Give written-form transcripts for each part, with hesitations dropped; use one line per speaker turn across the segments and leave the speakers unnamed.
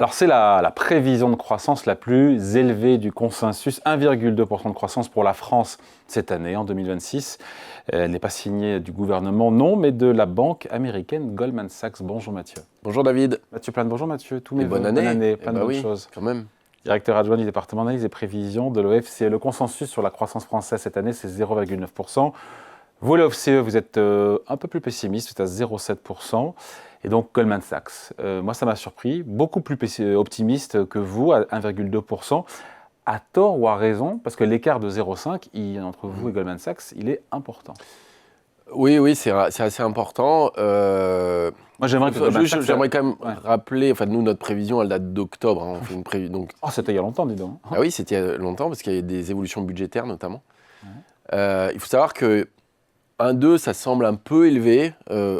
Alors c'est la prévision de croissance la plus élevée du consensus, 1,2% de croissance pour la France cette année, en 2026. Elle n'est pas signée du gouvernement, non, mais de la banque américaine Goldman Sachs. Bonjour Mathieu.
Bonjour David.
Mathieu Plane, bonjour Mathieu. Tous
Et
mes
bonne
vœux.
année.
Bonne année, plein de bonnes
oui,
choses.
quand même.
Directeur adjoint du département d'analyse et prévision de l'OFCE. Le consensus sur la croissance française cette année, c'est 0,9%. Vous, l'OFCE, vous êtes un peu plus pessimiste, c'est à 0,7%. Et donc Goldman Sachs, moi ça m'a surpris, beaucoup plus optimiste que vous, à 1,2%. À tort ou à raison, parce que l'écart de 0,5 entre vous et Goldman Sachs, il est important.
Oui, c'est assez important.
Moi j'aimerais
quand même rappeler, enfin nous notre prévision elle date d'octobre. Hein, on fait une donc.
Oh, c'était il y a longtemps, dis donc.
Ah oui, c'était il y a longtemps parce qu'il y a des évolutions budgétaires notamment. Il faut savoir que 1,2, ça semble un peu élevé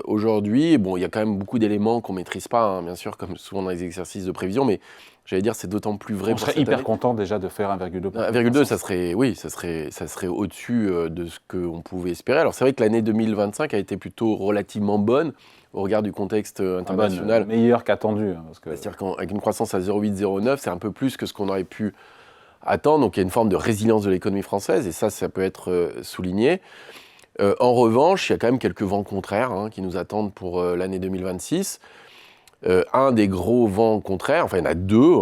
aujourd'hui. Bon, il y a quand même beaucoup d'éléments qu'on ne maîtrise pas, hein, bien sûr, comme souvent dans les exercices de prévision, mais j'allais dire c'est d'autant plus vrai
pour cette année. On serait hyper content déjà de faire 1,2%.
1,2, ça serait au-dessus de ce qu'on pouvait espérer. Alors c'est vrai que l'année 2025 a été plutôt relativement bonne au regard du contexte international.
Meilleure qu'attendu.
C'est-à-dire qu'avec une croissance à 0,8, 0,9, c'est un peu plus que ce qu'on aurait pu attendre. Donc il y a une forme de résilience de l'économie française, et ça peut être souligné. En revanche, il y a quand même quelques vents contraires qui nous attendent pour l'année 2026. Un des gros vents contraires, enfin il y en a deux,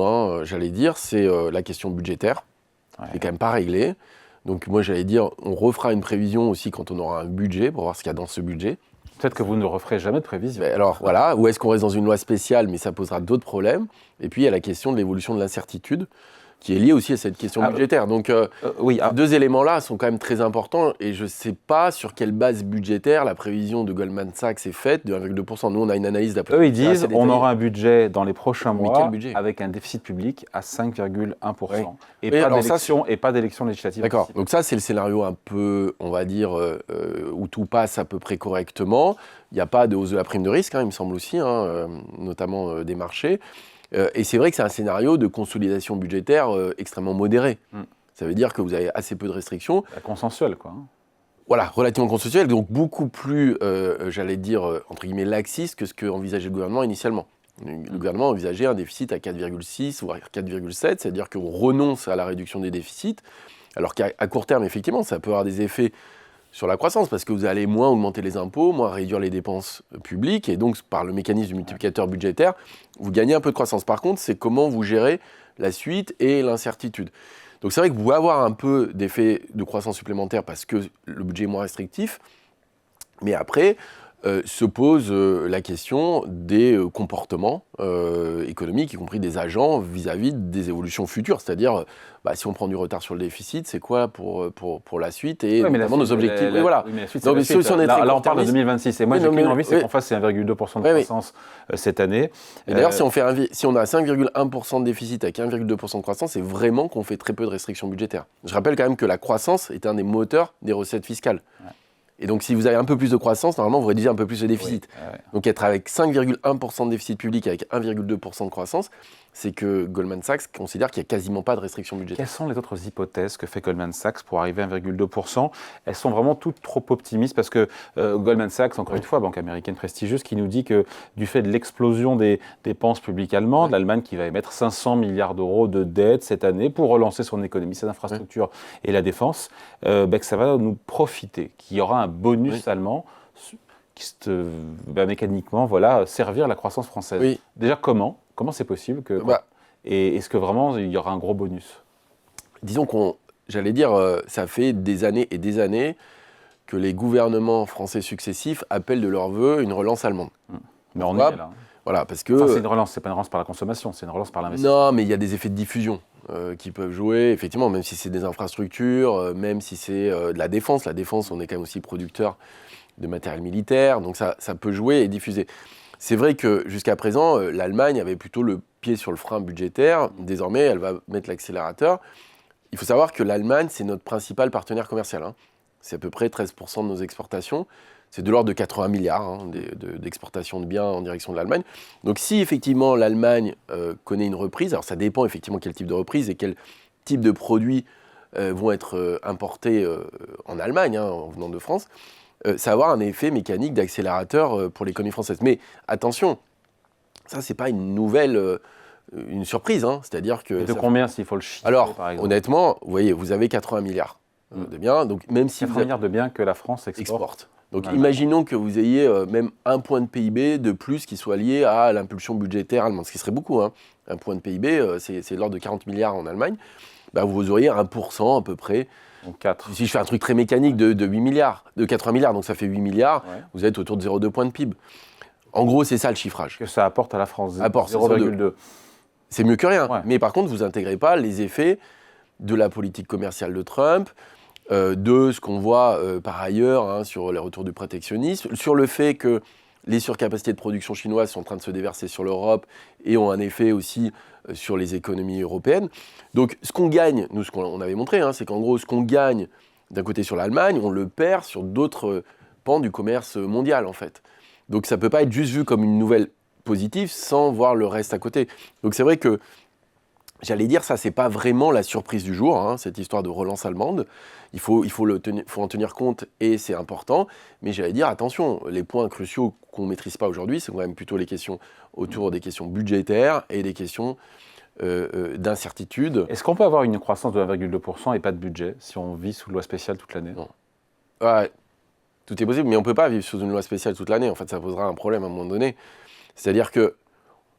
j'allais dire, c'est la question budgétaire, qui n'est quand même pas réglée. Donc moi j'allais dire, on refera une prévision aussi quand on aura un budget, pour voir ce qu'il y a dans ce budget.
Peut-être que vous ne referez jamais de prévision.
Alors voilà, ou est-ce qu'on reste dans une loi spéciale, mais ça posera d'autres problèmes. Et puis il y a la question de l'évolution de l'incertitude, qui est liée aussi à cette question budgétaire. Donc deux éléments-là sont quand même très importants, et je ne sais pas sur quelle base budgétaire la prévision de Goldman Sachs est faite de 1,2%. Nous, on a une analyse d'après.
Eux, ils disent on aura un budget dans les prochains mois avec un déficit public à 5,1%. Oui. Et pas d'élection législative.
D'accord, donc ça, c'est le scénario un peu, on va dire, où tout passe à peu près correctement. Il n'y a pas de hausse de la prime de risque, il me semble aussi, notamment des marchés. Et c'est vrai que c'est un scénario de consolidation budgétaire extrêmement modéré. Ça veut dire que vous avez assez peu de restrictions.
Consensuel, quoi.
Voilà, relativement consensuel, donc beaucoup plus, j'allais dire, entre guillemets, laxiste que ce qu'envisageait le gouvernement initialement. Le gouvernement envisageait un déficit à 4,6 voire 4,7, c'est-à-dire qu'on renonce à la réduction des déficits, alors qu'à court terme, effectivement, ça peut avoir des effets sur la croissance, parce que vous allez moins augmenter les impôts, moins réduire les dépenses publiques, et donc par le mécanisme du multiplicateur budgétaire, vous gagnez un peu de croissance. Par contre, c'est comment vous gérez la suite et l'incertitude. Donc c'est vrai que vous pouvez avoir un peu d'effet de croissance supplémentaire parce que le budget est moins restrictif, mais après se pose la question des comportements économiques, y compris des agents vis-à-vis des évolutions futures. C'est-à-dire, si on prend du retard sur le déficit, c'est quoi pour la suite et notamment nos objectifs.
Là, on parle de 2026. Et moi, j'ai qu'une envie, c'est qu'on fasse 1,2% de croissance cette année.
Et d'ailleurs, si on a 5,1% de déficit avec 1,2% de croissance, c'est vraiment qu'on fait très peu de restrictions budgétaires. Je rappelle quand même que la croissance est un des moteurs des recettes fiscales. Ouais. Et donc, si vous avez un peu plus de croissance, normalement, vous réduisez un peu plus le déficit. Donc, être avec 5,1% de déficit public avec 1,2% de croissance, c'est que Goldman Sachs considère qu'il n'y a quasiment pas de restrictions budgétaires.
Quelles sont les autres hypothèses que fait Goldman Sachs pour arriver à 1,2% ? Elles sont vraiment toutes trop optimistes parce que Goldman Sachs, encore une fois, banque américaine prestigieuse, qui nous dit que du fait de l'explosion des dépenses publiques allemandes, l'Allemagne qui va émettre 500 milliards d'euros de dette cette année pour relancer son économie, ses infrastructures et la défense, que ça va nous profiter, qu'il y aura un bonus allemand qui va mécaniquement servir la croissance française. Oui. Déjà, comment c'est possible et est-ce que vraiment il y aura un gros bonus ?
Disons j'allais dire, ça fait des années et des années que les gouvernements français successifs appellent de leur vœu une relance allemande.
Mais on est là.
Voilà, parce que...
c'est une relance, c'est pas une relance par la consommation, c'est une relance par l'investissement.
Non, mais il y a des effets de diffusion qui peuvent jouer, effectivement, même si c'est des infrastructures, même si c'est de la défense. La défense, on est quand même aussi producteur de matériel militaire, donc ça peut jouer et diffuser. C'est vrai que jusqu'à présent, l'Allemagne avait plutôt le pied sur le frein budgétaire. Désormais, elle va mettre l'accélérateur. Il faut savoir que l'Allemagne, c'est notre principal partenaire commercial. C'est à peu près 13% de nos exportations. C'est de l'ordre de 80 milliards d'exportations de biens en direction de l'Allemagne. Donc si effectivement l'Allemagne connaît une reprise, alors ça dépend effectivement quel type de reprise et quel type de produits vont être importés en Allemagne, en venant de France, ça va avoir un effet mécanique d'accélérateur pour l'économie française. Mais attention, ça c'est pas une nouvelle une surprise, hein. C'est-à-dire que...
Et de combien, s'il faut le chiffrer,
Alors,
par exemple?
honnêtement, vous voyez, vous avez 80 milliards de biens, donc même si
80 milliards de biens que la France exporte.
Donc
Allemagne.
imaginons que vous ayez même un point de PIB de plus qui soit lié à l'impulsion budgétaire allemande, ce qui serait beaucoup, hein. Un point de PIB, c'est l'ordre de 40 milliards en Allemagne. Bah, vous auriez 1% à peu près.
Donc 4.
Si je fais un truc très mécanique de 8 milliards, de 80 milliards, donc ça fait 8 milliards,
Ouais.
vous êtes autour de 0,2 points de PIB. En gros, c'est ça le chiffrage.
Que ça apporte à la France.
Apporte
0,2.
C'est mieux que rien.
Ouais.
Mais par contre, vous n'intégrez pas les effets de la politique commerciale de Trump, de ce qu'on voit par ailleurs, hein, sur les retours du protectionnisme, sur le fait que les surcapacités de production chinoises sont en train de se déverser sur l'Europe et ont un effet aussi sur les économies européennes. Donc ce qu'on gagne, nous ce qu'on avait montré, hein, c'est qu'en gros ce qu'on gagne d'un côté sur l'Allemagne, on le perd sur d'autres pans du commerce mondial en fait. Donc ça ne peut pas être juste vu comme une nouvelle positive sans voir le reste à côté. Donc c'est vrai que j'allais dire, ça, c'est pas vraiment la surprise du jour, hein, cette histoire de relance allemande. Il faut en tenir compte et c'est important. Mais j'allais dire, attention, les points cruciaux qu'on ne maîtrise pas aujourd'hui, c'est quand même plutôt les questions autour des questions budgétaires et des questions d'incertitude.
Est-ce qu'on peut avoir une croissance de 1,2% et pas de budget si on vit sous loi spéciale toute l'année?
Non. Ouais, tout est possible, mais on ne peut pas vivre sous une loi spéciale toute l'année. En fait, ça posera un problème à un moment donné. C'est-à-dire que,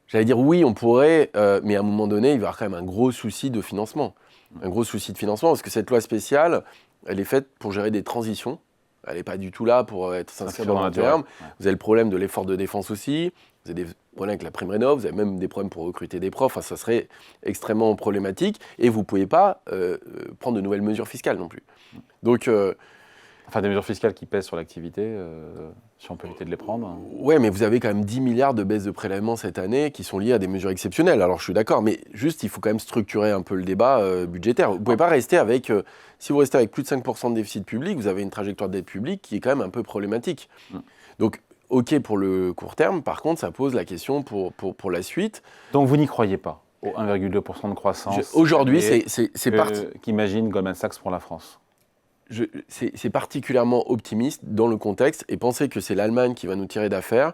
j'allais dire oui, on pourrait, mais à un moment donné, il va y avoir quand même un gros souci de financement. Un gros souci de financement, parce que cette loi spéciale, elle est faite pour gérer des transitions. Elle n'est pas du tout là pour être s'inscrire dans le long terme.
Ouais.
Vous avez le problème de l'effort de défense aussi. Vous avez des problèmes avec la prime rénov. Vous avez même des problèmes pour recruter des profs. Enfin, ça serait extrêmement problématique. Et vous ne pouvez pas prendre de nouvelles mesures fiscales non plus. Donc...
Enfin, des mesures fiscales qui pèsent sur l'activité, si on peut éviter de les prendre.
Ouais, mais vous avez quand même 10 milliards de baisse de prélèvements cette année qui sont liées à des mesures exceptionnelles. Alors je suis d'accord, mais juste il faut quand même structurer un peu le débat budgétaire. Vous ne pouvez pas rester avec, si vous restez avec plus de 5% de déficit public, vous avez une trajectoire de dette publique qui est quand même un peu problématique. Donc ok pour le court terme, par contre ça pose la question pour la suite.
Donc vous n'y croyez pas au 1,2% de croissance
aujourd'hui, c'est parti.
Qu'imagine Goldman Sachs pour la France?
C'est particulièrement optimiste dans le contexte, et penser que c'est l'Allemagne qui va nous tirer d'affaire,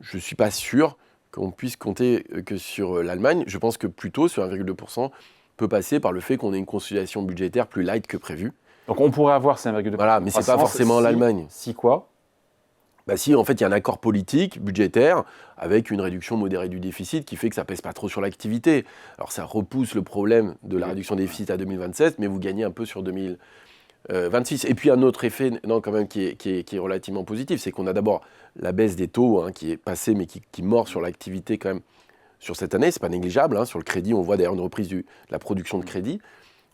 je ne suis pas sûr qu'on puisse compter que sur l'Allemagne. Je pense que plutôt ce 1,2% peut passer par le fait qu'on ait une consolidation budgétaire plus light que prévu.
Donc on pourrait avoir ces 1,2%.
Voilà, mais ce n'est pas forcément l'Allemagne.
Si quoi?
Bah si, en fait, il y a un accord politique, budgétaire, avec une réduction modérée du déficit qui fait que ça ne pèse pas trop sur l'activité. Alors ça repousse le problème de la réduction des déficits à 2027, mais vous gagnez un peu sur 2026. Et puis un autre effet quand même qui est relativement positif, c'est qu'on a d'abord la baisse des taux, hein, qui est passée mais qui mord sur l'activité quand même sur cette année. C'est pas négligeable, hein. Sur le crédit, on voit d'ailleurs une reprise de la production de crédit.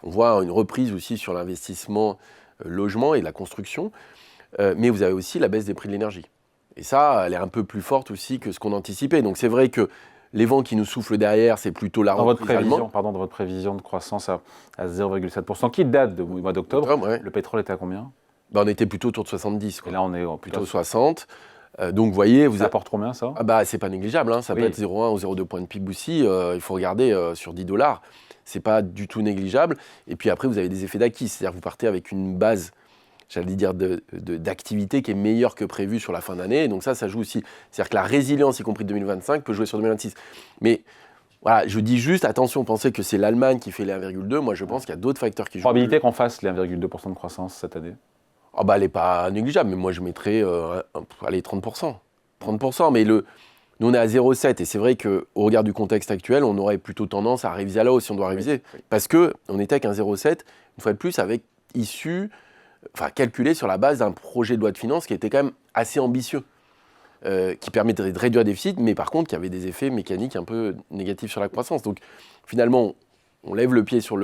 On voit une reprise aussi sur l'investissement logement et la construction. Mais vous avez aussi la baisse des prix de l'énergie. Et ça, elle est un peu plus forte aussi que ce qu'on anticipait. Donc c'est vrai que les vents qui nous soufflent derrière, c'est plutôt la reprise allemande.
Dans votre prévision de croissance à 0,7%, qui date du mois d'octobre,
ouais.
Le pétrole était à combien?
On était plutôt autour de 70. Quoi.
Et là, on est
plutôt 60. Donc, vous voyez...
Ça apporte combien, ça?
C'est pas négligeable. Hein. Ça peut être 0,1 ou 0,2 points de PIB aussi. Il faut regarder sur $10. C'est pas du tout négligeable. Et puis après, vous avez des effets d'acquis. C'est-à-dire que vous partez avec une base, j'allais dire, d'activité qui est meilleure que prévu sur la fin d'année. Donc ça joue aussi. C'est-à-dire que la résilience, y compris 2025, peut jouer sur 2026. Mais voilà, je dis juste, attention, pensez que c'est l'Allemagne qui fait les 1,2. Moi, je pense qu'il y a d'autres facteurs qui jouent.
Probabilité qu'on fasse les 1,2% de croissance cette année?
Elle n'est pas négligeable, mais moi, je mettrais 30%. 30%, mais nous, on est à 0,7. Et c'est vrai qu'au regard du contexte actuel, on aurait plutôt tendance à réviser à la hausse si on doit réviser. Oui. Parce qu'on était avec un 0,7, une fois de plus, avec calculé sur la base d'un projet de loi de finances qui était quand même assez ambitieux, qui permettrait de réduire le déficit, mais par contre qui avait des effets mécaniques un peu négatifs sur la croissance. Donc finalement, on lève le pied sur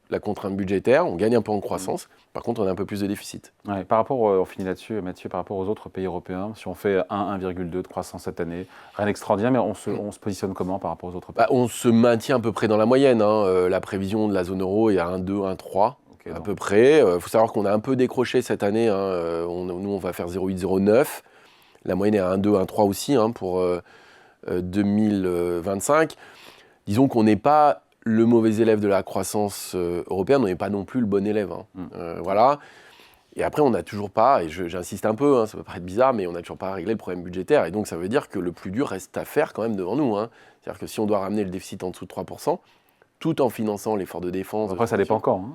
la contrainte budgétaire, on gagne un peu en croissance, par contre on a un peu plus de déficit.
Ouais, par rapport, on finit là-dessus, Mathieu, par rapport aux autres pays européens, si on fait 1,2 de croissance cette année, rien d'extraordinaire, mais on se positionne comment par rapport aux autres pays?
On se maintient à peu près dans la moyenne, hein. La prévision de la zone euro est à 1,2, 1,3. À peu près. Il faut savoir qu'on a un peu décroché cette année. Hein. Nous, on va faire 0,8, 0,9. La moyenne est à 1,2, 1,3 aussi hein, pour 2025. Disons qu'on n'est pas le mauvais élève de la croissance européenne, on n'est pas non plus le bon élève. Hein. Voilà. Et après, on n'a toujours pas, et j'insiste un peu, ça peut paraître bizarre, mais on n'a toujours pas réglé le problème budgétaire. Et donc, ça veut dire que le plus dur reste à faire quand même devant nous. C'est-à-dire que si on doit ramener le déficit en dessous de 3%, tout en finançant l'effort de défense...
Après, ça dépend quand.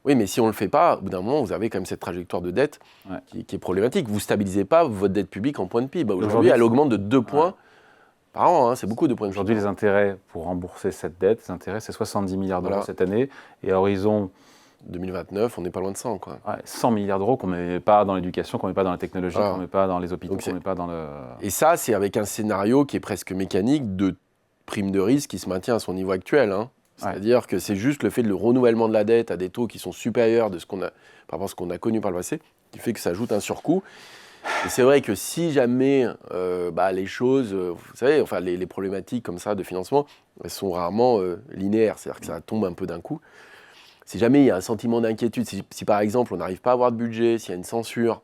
Oui, mais si on ne le fait pas, au bout d'un moment, vous avez quand même cette trajectoire de dette qui est problématique. Vous ne stabilisez pas votre dette publique en point de PIB. Aujourd'hui, elle augmente de 2 points par an. C'est beaucoup de points de PIB.
Aujourd'hui, les intérêts pour rembourser cette dette, c'est 70 milliards d'euros cette année. Et à horizon
2029, on n'est pas loin de 100.
100 milliards d'euros qu'on ne met pas dans l'éducation, qu'on ne met pas dans la technologie, qu'on ne met pas dans les hôpitaux, qu'on ne met pas dans le...
Et ça, c'est avec un scénario qui est presque mécanique de prime de risque qui se maintient à son niveau actuel. C'est-à-dire que c'est juste le fait de le renouvellement de la dette à des taux qui sont supérieurs par rapport à ce qu'on a connu par le passé, qui fait que ça ajoute un surcoût. Et c'est vrai que si jamais les choses, vous savez, les problématiques comme ça de financement, elles sont rarement linéaires, c'est-à-dire que ça tombe un peu d'un coup. Si jamais il y a un sentiment d'inquiétude, si par exemple on n'arrive pas à avoir de budget, s'il y a une censure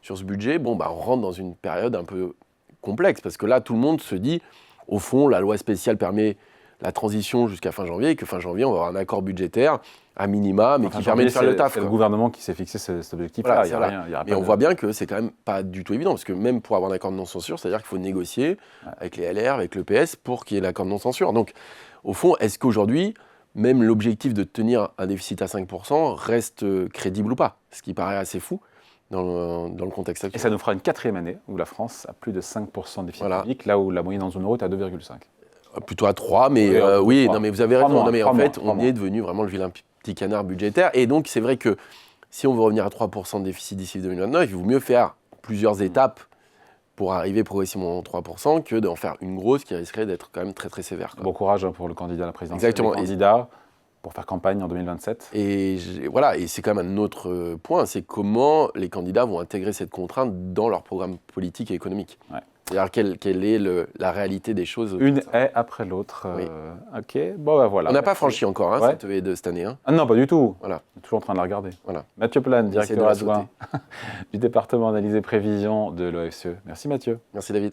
sur ce budget, on rentre dans une période un peu complexe, parce que là tout le monde se dit, au fond, la loi spéciale permet la transition jusqu'à fin janvier, et que fin janvier on va avoir un accord budgétaire à minima, mais qui permet de faire le taf.
C'est le gouvernement qui s'est fixé cet objectif-là.
Mais on voit bien que c'est quand même pas du tout évident, parce que même pour avoir un accord de non-censure, c'est-à-dire qu'il faut négocier avec les LR, avec le PS, pour qu'il y ait l'accord de non-censure. Donc, au fond, est-ce qu'aujourd'hui, même l'objectif de tenir un déficit à 5% reste crédible ou pas? Ce qui paraît assez fou dans le contexte actuel.
Et ça nous fera une 4e année où la France a plus de 5% de déficit public, là où la moyenne en zone euro est à 2,5.
Plutôt à 3, mais non, mais vous avez raison. On est devenu vraiment le vilain petit canard budgétaire. Et donc, c'est vrai que si on veut revenir à 3% de déficit d'ici 2029, il vaut mieux faire plusieurs étapes pour arriver progressivement à 3% que d'en faire une grosse qui risquerait d'être quand même très très sévère.
Bon courage pour le candidat à la présidentielle.
Exactement.
Le candidat pour faire campagne en 2027.
Et c'est quand même un autre point, c'est comment les candidats vont intégrer cette contrainte dans leur programme politique et économique. C'est-à-dire quelle est la réalité des choses.
Une haie après l'autre. Ok, voilà.
On n'a pas franchi encore cette haie de cette année.
Non, pas du tout.
Voilà.
On est toujours en train de la regarder. Mathieu Plane, directeur adjoint du département analyse et prévision de l'OFCE. Merci Mathieu.
Merci David.